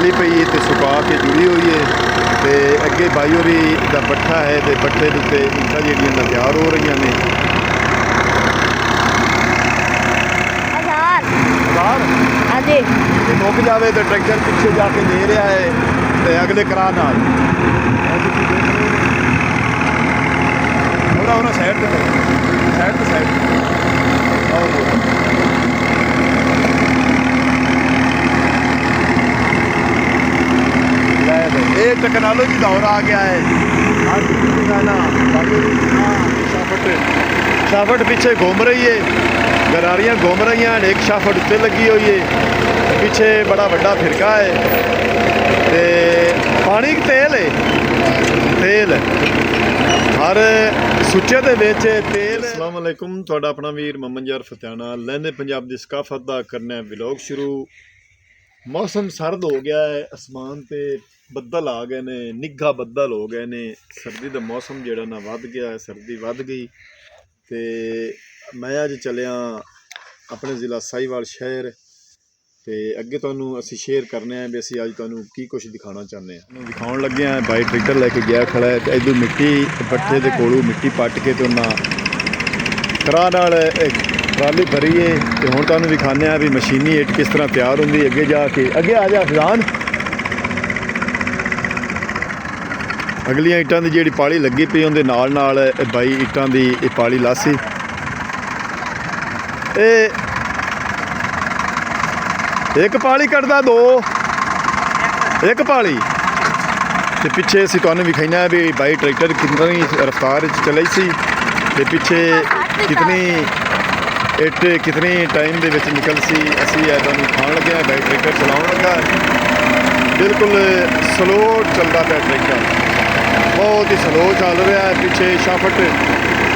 निकली पई तो सुका के जुड़ी हुई है। तो अगे बाई होरी का पट्ठा है तो पट्ठे के उत्ते ईंटां जिहड़ियां तैयार हो रही ने। मुक जाए तो ट्रैक्टर पिछे जाके दे रहा है तो अगले करा नाल साइड तो साइड ये टेक्नोलॉजी दौर आ गया है। शाफट पीछे घूम रही है, गरारियाँ घूम रही हैं, एक शाफट उत्ते लगी हुई है, पीछे बड़ा बड़ा फिरका है ते पानी तेल है, तेल हर सुच्चे दे विच तेल। अस्सलाम वालेकुम, तुहाडा अपना वीर मोहम्मद यार फतेहाना लहंदे पंजाब दी सकाफत दा करना व्लॉग शुरू। मौसम सर्द हो गया है, आसमान पे बदल आ गए ने, निघा बदल हो गए ने, सर्दी दा मौसम जिहड़ा ना वध गया है, सर्दी वध गई। ते मैं अज चलिया अपने ज़िला साहिवाल शहर ते अगे तुहानू असी शेयर करने हैं भी असी अज तुहानू की कुछ दिखाना चाहते हैं। दिखाउण लगे हैं बाई ट्रैक्टर लैके गया खड़ा है, इधर मिट्टी भट्ठे के कोलों मिट्टी पट के तो उन्हें करा नाल ट्राली भरी है। तो हुण तुहानू दिखाने भी मशीनी इट किस तरह तैयार होंगी। अगे जाके अगे आ जा फिजान, अगलियां इट्टां की जिहड़ी पाली लगी पई उहदे नाल नाल बाई इट्टां की पाली लासी। एक पाली कटदा दो एक पाली ते पिछे असीं तुहानू विखाइना भी बाई ट्रैक्टर कितनी रफ्तार चलाई सी ते पिछे कितनी इट कितनी टाइम दे विच निकल सी। असीं तुहानू दिखाउण लगे हैं बाई ट्रैक्टर चलाउण लगा, बिल्कुल स्लो चलदा पिया ट्रैक्टर, बहुत ही स्लो चल रहा है। पीछे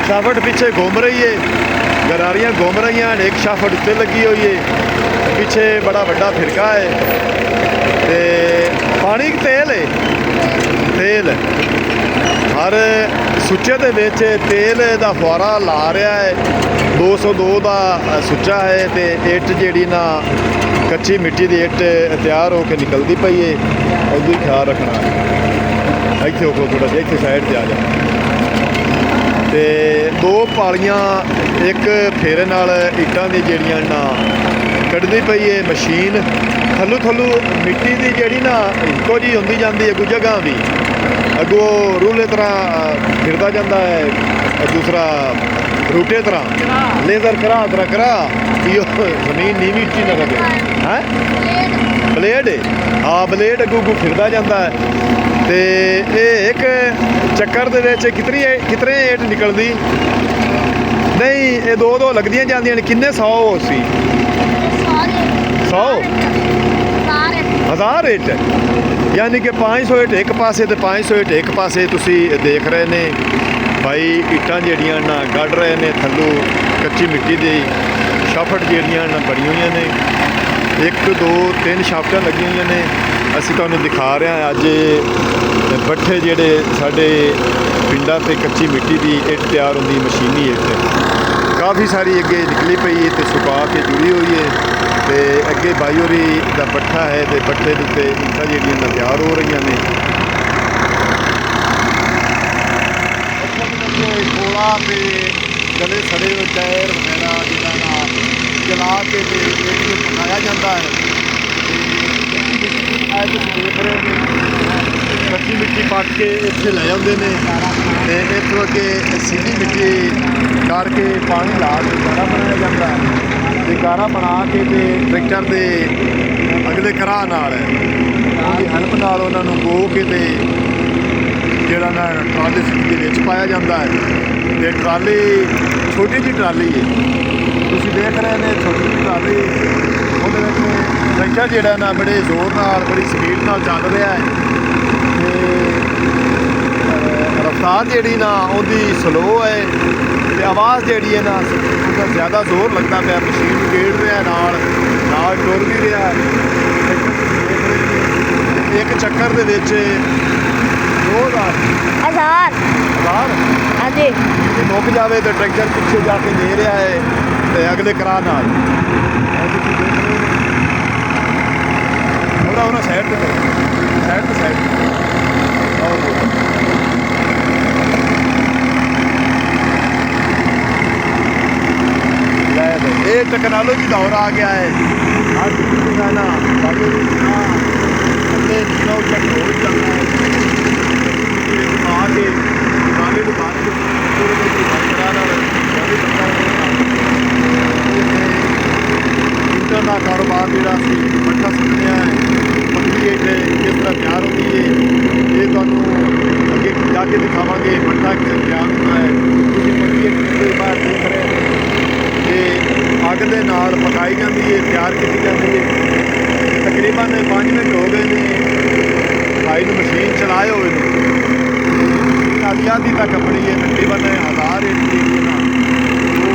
शाफट पीछे घूम रही है, गरारियाँ घूम रही हैं, एक शाफट उत्ते लगी हुई है, पीछे बड़ा बड़ा फिरका है ते पानी तेल है, तेल हर सुच्चे दे विच तेल दा फुआरा ला रहा है। 202 का सुच्चा है तो इट जिहड़ी ना कच्ची मिट्टी की इट तैयार होकर निकलती पई है। उसका ख्याल रखना, इत्थे हो थोड़ा जिहा इत्थे साइड से आ जा। ते दो पालियां एक फेरे नाल इट्टां दी जिहड़ियां ना कड्ढदी पई है मशीन। थल्लू मिट्टी की जिहड़ी ना इक्को जी हुंदी जांदी है, अगों जगह भी अगों रूले तरह फिरदा जांदा है, दूसरा रूटे तरह लेज़र करा कि जमीन नीवी उच्ची ना लगे है। ब्लेड हाँ ब्लेड अगों फिरदा जांदा है। तो ये एक चक्कर दे विच कितने इट निकलदी नहीं, ये दो लगदियां जांदियां ने। किन्ने 100 सी 100 1000 इट यानी कि 500 इट एक पासे तो 500 इट एक पासे। तुसी देख रहे ने भाई इट्टां जिहड़ियां ना गढ़ रहे ने, थल्लों कच्ची मिट्टी दी शाफट जिहड़ियां ना बनी हुई ने, 1 2 3 शाफटां लगी हुई ने। असीं तुहानू दिखा रहे हैं अज भट्ठे जिहड़े साडे पिंडां ते कच्ची मिट्टी की इट तैयार होंदी, मशीनी इट काफ़ी सारी अगे निकली पई तो सुका के जुड़ी हुई है। तो अगे बाई होरी का पट्ठा है तो पट्ठे के उत्ते ईंटां जिहड़ियां तैयार हो रही ने। कोला ते गले सड़े हुए टायर वगैरह जिहड़ा ना जला के पकाया जाता है। देख रहे हैं कच्ची मिट्टी पट के इत्थे ले जाते हैं तो इत्थों अगे सीधी मिट्टी करके पानी ला के गारा बनाया जाता है। तो गारा बना के तो ट्रैक्टर के अगले घरा नाल हैल्प नाल उन्होंने गो के जिहड़ा ना ट्राली के विच पाया जाता है। तो ट्राली छोटी जी ट्राली है, तुसीं देख रहे हैं छोटी जी ट्राली, उहदे विच ट्रैक्टर जिहड़ा ना बड़े जोर नाल बड़ी स्पीड नाल चल रहा है। तो रफ्तार जिहड़ी ना उहदी स्लो है, तो आवाज़ जिहड़ी है ना उहदा ज़्यादा जोर लगता पाया, मशीन गेड़ रहा नाल टुर भी रहा है। एक चक्कर दे विच 2000 मुक जाए तो ट्रैक्टर पिछे जाके दे रहा है तो अगले करा नाल साइड ਟੈਕਨੋਲੋਜੀ ਦਾ ਦੌਰ ਆ ਗਿਆ ਹੈ। आज है ना बाबू अगले दिनों तक हो जाता है आगे दिवाली को बाद इंटर का कारोबार जोड़ा पट्ठा सुनने पक्की किस तरह तैयार होती है ये तुहानू अगे जाके दिखावांगे। पट्ठा किस तैयार होता है पक्की बाहर देख रहे हैं अग के नाल पकाई जाती है, तैयार की जाती है। तकरीबन 5 मिनट हो गए ने भाई ने मशीन चलाए हुए आधी आधी तक अपनी है। तकरीबन 1000 इंच जी ना वो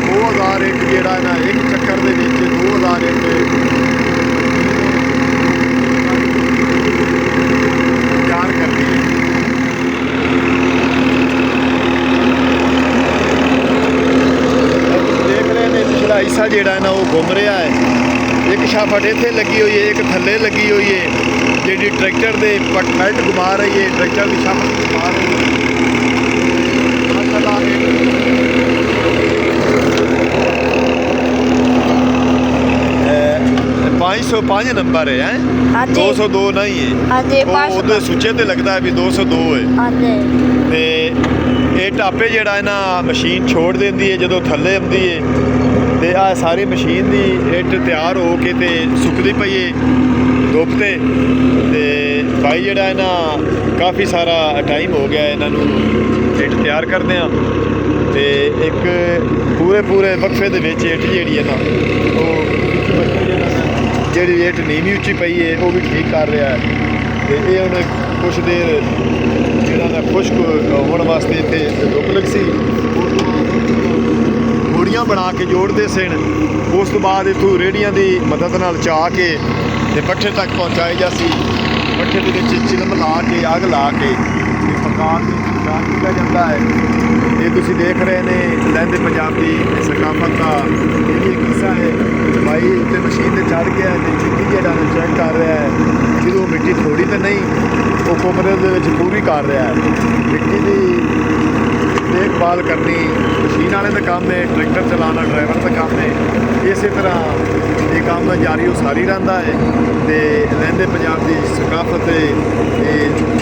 2000 इंच जोड़ा ना एक चक्कर के 2000 इंच तैयार करती है। हिस्सा जोड़ा है ना वो घूम रहा है। एक शाफट इत्थे लगी हुई है, एक थल्ले लगी हुई है जी ट्रैक्टर के बेल्ट घुमा रही है। ट्रैक्टर की शाफट घुमा रही है। 505 नंबर है 202 नहीं है। वो सुचे तो लगता है भी 202 है। ये टापे जोड़ा है ना मशीन छोड़ देती है जो थल्ले आती है। तो आ सारी मशीन की इट तैयार हो के ते सुकती पई है धुप ते भाई जोड़ा है ना काफ़ी सारा टाइम हो गया इन्हों इट तैयार करते हैं। तो एक पूरे वक्फे के इट जी है ना वो जी इट नीवी उच्ची पई है वो भी ठीक कर रहा है। तो ये उन्हें कुछ देर जो खुश्क होने वास्ते इतने रुक लग सी बोड़ियाँ बना के जोड़ते सन। उस तो बाद इतों रेहड़ियाँ की मदद नाल चा के पट्ठे तक पहुँचाए जासी। पट्ठे के चिलम ला के अग ला के पका किया जाता है। ये तुम देख रहे हैं लहंदे पंजाब की सकाफत का ये किस्सा है। भाई उत्ते मशीन से चढ़ गया मिट्टी जोड़ा चेक कर रहा है कि वो मिट्टी थोड़ी तो नहीं वो कोमरे पूरी कर रहा है। मिट्टी की देखभाल करनी मशीन वाले का काम है, ट्रैक्टर चलाना ड्राइवर का काम है। इस तरह ये काम जारी सारी रहा है। तो लहंदे पंजाब की सकाफत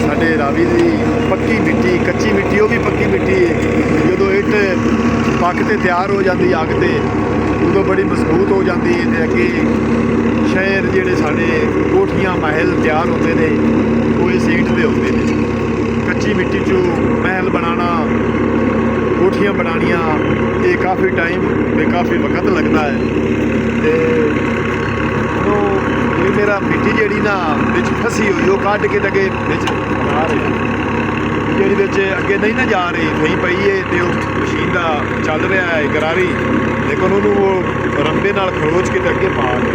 साढ़े रावी की पक्की मिट्टी कच्ची मिट्टी वो भी पक्की मिट्टी है। जो इट पक के तैयार हो जाती अग से उदों बड़ी मजबूत हो जाती है। तो अगे शहर जोड़े साढ़े कोठियाँ महल तैयार होते हैं वो इस ईंट के होते हैं। कच्ची मिट्टी चो महल बनाना कोठियाँ बनानिया ये काफ़ी टाइम में काफ़ी वक्त लगता है। तो ये मेरा मिट्टी जी ना बिच फसी हुई वो कढ़ के अगे बना रहे जी अगे नहीं ना जा रही नहीं पई है। तो मशीन का चल रहा है गरारी लेकिन उन्होंने वो रंबे नाल खरोच के अगे पा रहे।